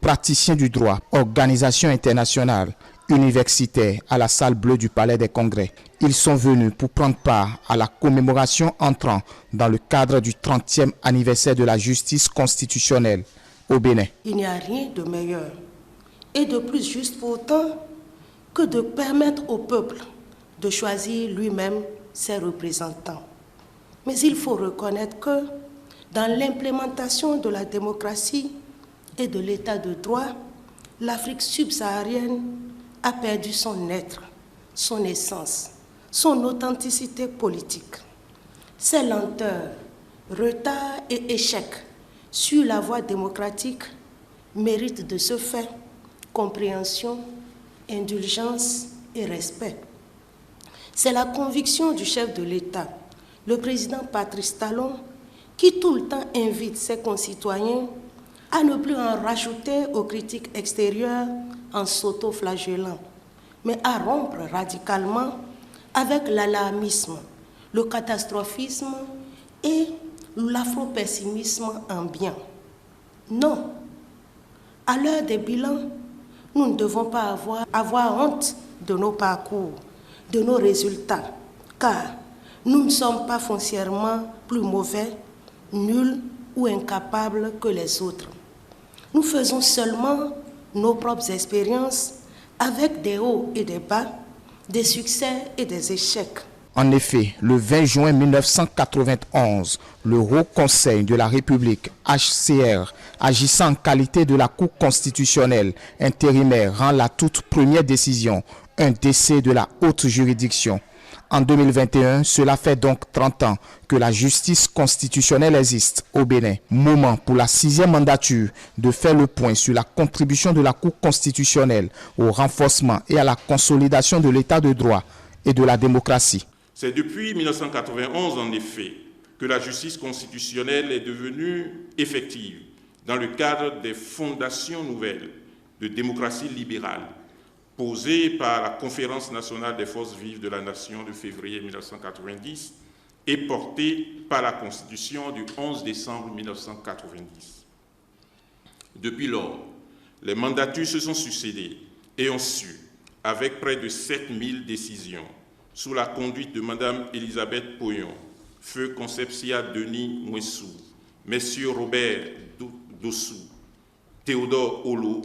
praticiens du droit, organisations internationales, universitaires à la salle bleue du Palais des Congrès. Ils sont venus pour prendre part à la commémoration entrant dans le cadre du 30e anniversaire de la justice constitutionnelle au Bénin. Il n'y a rien de meilleur et de plus juste pour autant que de permettre au peuple de choisir lui-même ses représentants. Mais il faut reconnaître que dans l'implémentation de la démocratie et de l'état de droit, l'Afrique subsaharienne a perdu son être, son essence, son authenticité politique. Ses lenteurs, retards et échecs sur la voie démocratique méritent de ce fait compréhension, indulgence et respect. C'est la conviction du chef de l'État, le président Patrice Talon, qui tout le temps invite ses concitoyens à ne plus en rajouter aux critiques extérieures en s'auto-flagellant, mais à rompre radicalement avec l'alarmisme, le catastrophisme et l'afro-pessimisme ambiant. Non, à l'heure des bilans, nous ne devons pas avoir honte de nos parcours, de nos résultats, car nous ne sommes pas foncièrement plus mauvais, nuls ou incapables que les autres. Nous faisons seulement nos propres expériences avec des hauts et des bas, des succès et des échecs. En effet, le 20 juin 1991, le Haut Conseil de la République, HCR, agissant en qualité de la Cour constitutionnelle intérimaire, rend la toute première décision, un décès de la haute juridiction. En 2021, cela fait donc 30 ans que la justice constitutionnelle existe au Bénin. Moment pour la 6e mandature de faire le point sur la contribution de la Cour constitutionnelle au renforcement et à la consolidation de l'état de droit et de la démocratie. C'est depuis 1991, en effet, que la justice constitutionnelle est devenue effective dans le cadre des fondations nouvelles de démocratie libérale posées par la Conférence nationale des forces vives de la nation de février 1990 et portées par la Constitution du 11 décembre 1990. Depuis lors, les mandatures se sont succédées et ont su, avec près de 7000 décisions, sous la conduite de Mme Elisabeth Poyon, Feu Concepcia Denis Mouessou, Messieurs Robert Dossou, Théodore Olo,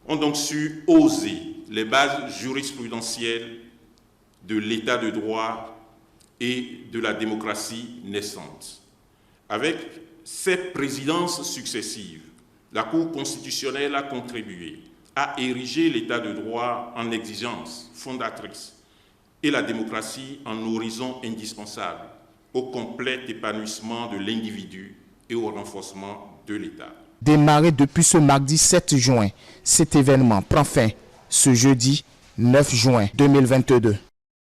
ont donc su oser les bases jurisprudentielles de l'état de droit et de la démocratie naissante. Avec ces présidences successives, la Cour constitutionnelle a contribué à ériger l'état de droit en exigence fondatrice et la démocratie en horizon indispensable au complet épanouissement de l'individu et au renforcement de l'État. Démarré depuis ce mardi 7 juin, cet événement prend fin ce jeudi 9 juin 2022.